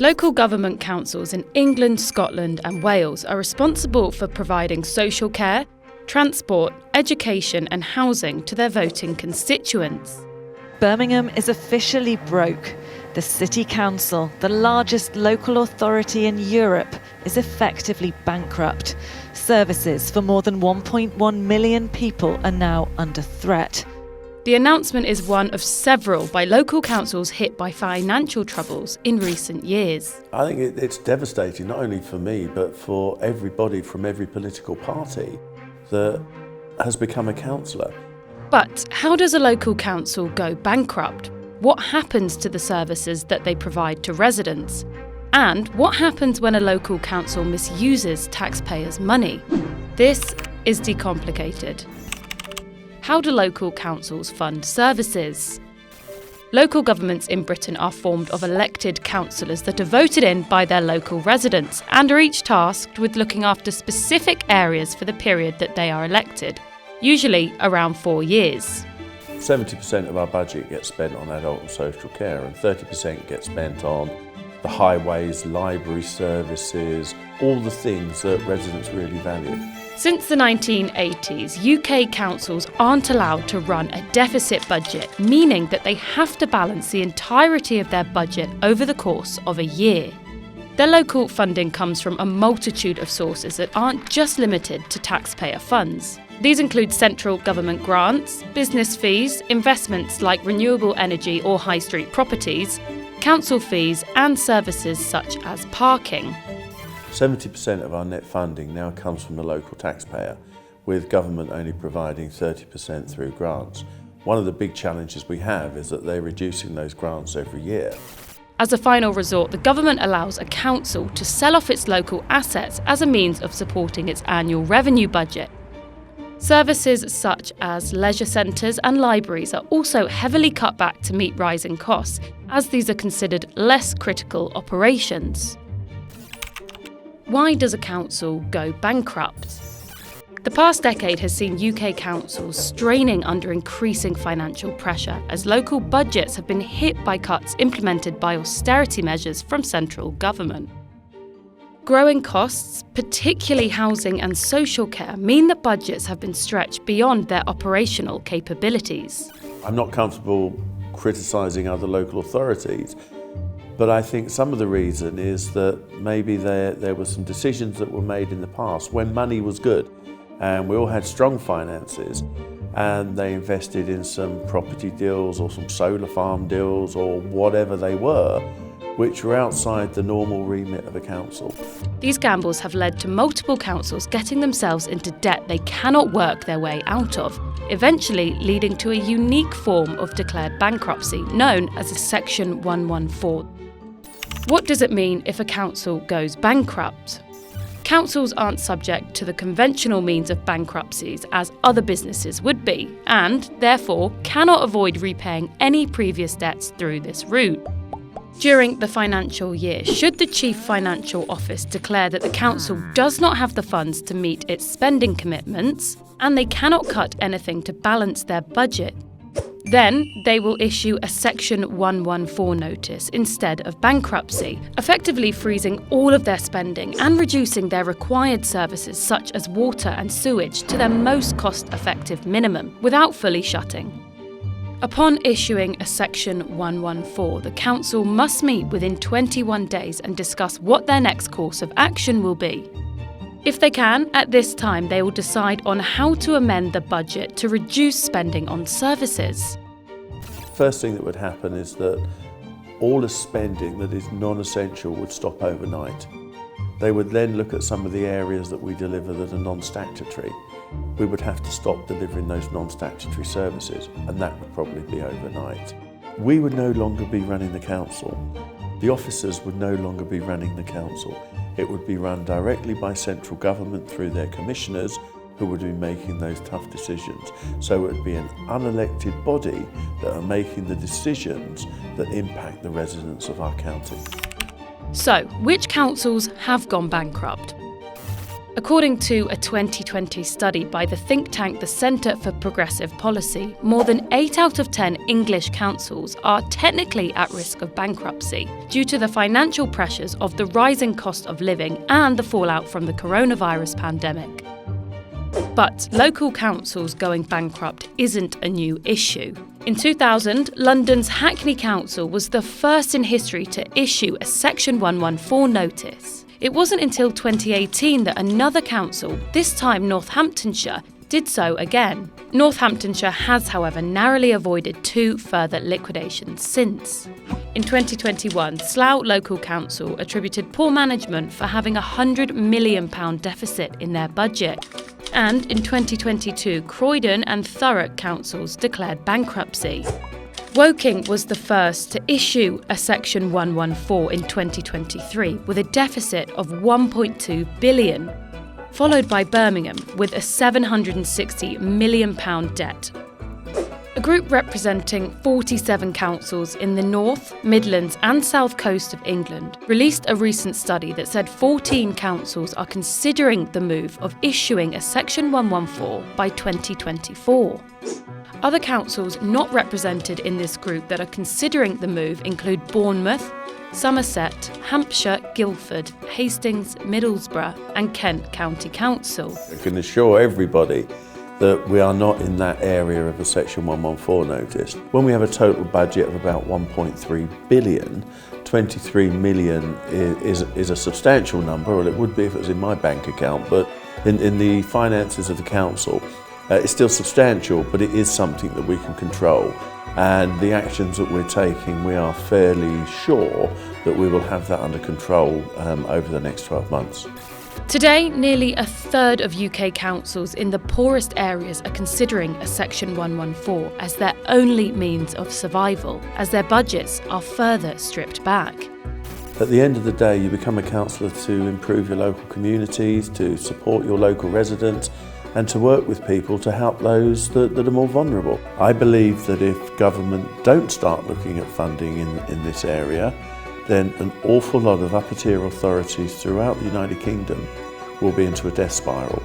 Local government councils in England, Scotland and Wales are responsible for providing social care, transport, education and housing to their voting constituents. Birmingham is officially broke. The City Council, the largest local authority in Europe, is effectively bankrupt. Services for more than 1.1 million people are now under threat. The announcement is one of several by local councils hit by financial troubles in recent years. I think it's devastating, not only for me, but for everybody from every political party that has become a councillor. But how does a local council go bankrupt? What happens to the services that they provide to residents? And what happens when a local council misuses taxpayers' money? This is Decomplicated. How do local councils fund services? Local governments in Britain are formed of elected councillors that are voted in by their local residents and are each tasked with looking after specific areas for the period that they are elected, usually around 4 years. 70% of our budget gets spent on adult and social care, and 30% gets spent on the highways, library services, all the things that residents really value. Since the 1980s, UK councils aren't allowed to run a deficit budget, meaning that they have to balance the entirety of their budget over the course of a year. Their local funding comes from a multitude of sources that aren't just limited to taxpayer funds. These include central government grants, business fees, investments like renewable energy or high street properties, council fees and services such as parking. 70% of our net funding now comes from the local taxpayer, with government only providing 30% through grants. One of the big challenges we have is that they're reducing those grants every year. As a final resort, the government allows a council to sell off its local assets as a means of supporting its annual revenue budget. Services such as leisure centres and libraries are also heavily cut back to meet rising costs, as these are considered less critical operations. Why does a council go bankrupt? The past decade has seen UK councils straining under increasing financial pressure as local budgets have been hit by cuts implemented by austerity measures from central government. Growing costs, particularly housing and social care, mean that budgets have been stretched beyond their operational capabilities. I'm not comfortable criticising other local authorities, but I think some of the reason is that maybe there were some decisions that were made in the past when money was good and we all had strong finances, and they invested in some property deals or some solar farm deals or whatever they were, which were outside the normal remit of a council. These gambles have led to multiple councils getting themselves into debt they cannot work their way out of, eventually leading to a unique form of declared bankruptcy known as a Section 114. What does it mean if a council goes bankrupt? Councils aren't subject to the conventional means of bankruptcies as other businesses would be, and therefore cannot avoid repaying any previous debts through this route. During the financial year, should the Chief Financial Office declare that the council does not have the funds to meet its spending commitments and they cannot cut anything to balance their budget, then they will issue a Section 114 notice instead of bankruptcy, effectively freezing all of their spending and reducing their required services such as water and sewage to their most cost-effective minimum without fully shutting. Upon issuing a Section 114, the council must meet within 21 days and discuss what their next course of action will be. If they can, at this time they will decide on how to amend the budget to reduce spending on services. First thing that would happen is that all the spending that is non-essential would stop overnight. They would then look at some of the areas that we deliver that are non-statutory. We would have to stop delivering those non-statutory services, and that would probably be overnight. We would no longer be running the council. The officers would no longer be running the council. It would be run directly by central government through their commissioners who would be making those tough decisions. So it would be an unelected body that are making the decisions that impact the residents of our county. So, which councils have gone bankrupt? According to a 2020 study by the think tank the Centre for Progressive Policy, more than 8 out of 10 English councils are technically at risk of bankruptcy due to the financial pressures of the rising cost of living and the fallout from the coronavirus pandemic. But local councils going bankrupt isn't a new issue. In 2000, London's Hackney Council was the first in history to issue a Section 114 notice. It wasn't until 2018 that another council, this time Northamptonshire, did so again. Northamptonshire has, however, narrowly avoided 2 further liquidations since. In 2021, Slough Local Council attributed poor management for having a £100 million deficit in their budget. And in 2022, Croydon and Thurrock councils declared bankruptcy. Woking was the first to issue a Section 114 in 2023 with a deficit of £1.2 billion, followed by Birmingham with a £760 million debt. A group representing 47 councils in the North, Midlands and South Coast of England released a recent study that said 14 councils are considering the move of issuing a Section 114 by 2024. Other councils not represented in this group that are considering the move include Bournemouth, Somerset, Hampshire, Guildford, Hastings, Middlesbrough and Kent County Council. I can assure everybody that we are not in that area of a Section 114 notice. When we have a total budget of about 1.3 billion, 23 million is a substantial number, or it would be if it was in my bank account, but in the finances of the council, it's still substantial, but it is something that we can control. And the actions that we're taking, we are fairly sure that we will have that under control over the next 12 months. Today, nearly a third of UK councils in the poorest areas are considering a Section 114 as their only means of survival, as their budgets are further stripped back. At the end of the day, you become a councillor to improve your local communities, to support your local residents, and to work with people to help those that are more vulnerable. I believe that if government don't start looking at funding in this area, then an awful lot of upper tier authorities throughout the United Kingdom will be into a death spiral.